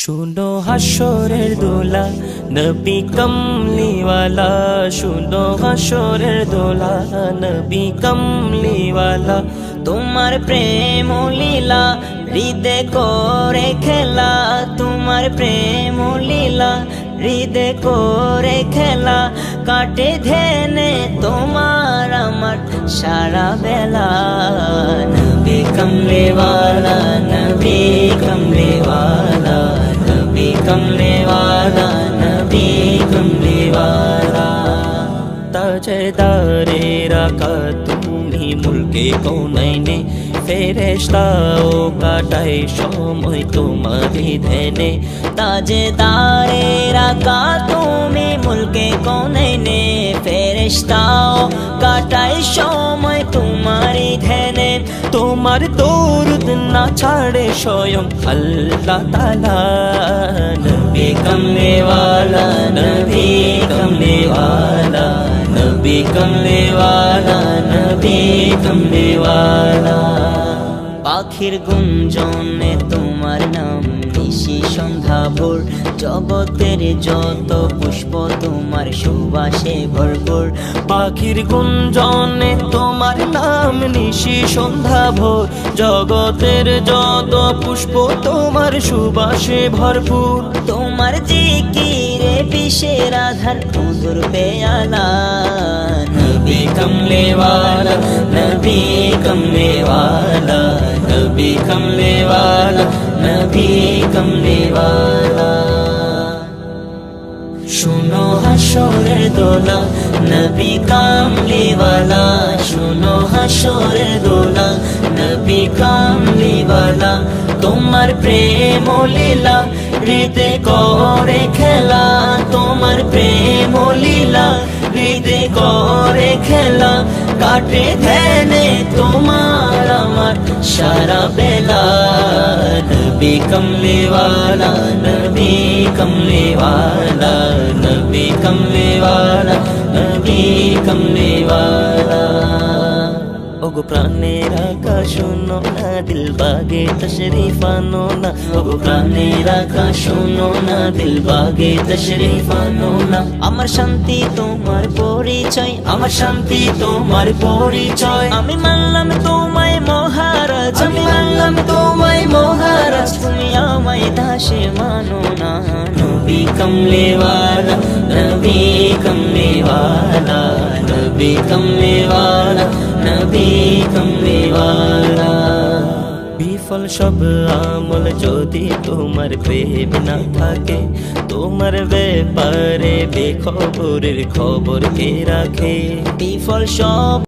শুনো হাসরের দোলা নবী কমলিওয়ালা, শুনো হাসরের দোলা নবী কমলিওয়ালা। তোমার প্রেম লীলা হৃদে করে খেলা, তোমার প্রেম লীলা হৃদে করে খেলা। কাটে ধ্যানে তোমার আমার সারা বেলা। নবী কমলিওয়ালা, নবী কমলিওয়ালা, নবী কমলিওয়ালা, নবী কমলিওয়ালা। তাজদারে রাখা তুমি মুলকে কৌনাইনে, ফেরেশতাও কাটায় সময় তোমারই ধ্যানে। তাজদারে রাখা তুমি মুলকে কৌনাইনে, ফেরেশতাও কাটায় সময় তোমারই ধ্যানে। তোমার দরুদ না ছাড়ে স্বয়ং আল্লাহ তাআলা। নবী কমলিওয়ালা, নবী কমলিওয়ালা, নবী কমলিওয়ালা, নবী কমলিওয়ালা। পাখির গুঞ্জনে তোমার নাম নিশি সন্ধ্যা ভোর, জগতের যত পুষ্প তোমার সুবাসে ভরপুর। পাখির গুঞ্জনে তোমার নাম নিশি সন্ধ্যা ভোর, জগতের যত পুষ্প তোমার সুবাসে ভরপুর। তোমার জিকিরে বিষের আধার মধুর পেয়ালা। নবী কমলিওয়ালা, নবী কমলিওয়ালা, নবী কমলিওয়ালা, নবী কমলিওয়ালা। শুনো হাসরের দোলা নবী কমলিওয়ালা, শুনো হাসরের দোলা নবী কমলিওয়ালা। তোমার প্রেম লীলা হৃদে করে খেলা, তোমার প্রেম লীলা হৃদে করে খেলা। কাটে ধ্যানে তোমার আমার সারা বেলা। নবী কমলিওয়ালা, নবী কমলিওয়ালা, নবী কমলিওয়ালা, নবী কমলিওয়ালা। ওগো প্রাণের আকাশ শোনো না, দিল বাগে তশরিফ আনো না। ওগো প্রাণের আকাশ শোনো না, দিল বাগে তশরিফ আনো না। আমার শান্তি তোমার পরিচয়, আমার শান্তি তোমার পরিচয়। আমি মানলাম তোমায় মহারাজ, আমি মানলাম তোমায় মহারাজ। তুমি আমায় দাসে মানো না। নবী কমলিওয়ালা, নবী কমলিওয়ালা, নবী কমলিওয়ালা, নবী কমলিওয়ালা। বিফল সব আমল যদি তোমার প্রেম না থাকে, তোমার ব্যাপারে বেখবরের খবর কে রাখে। বিফল সব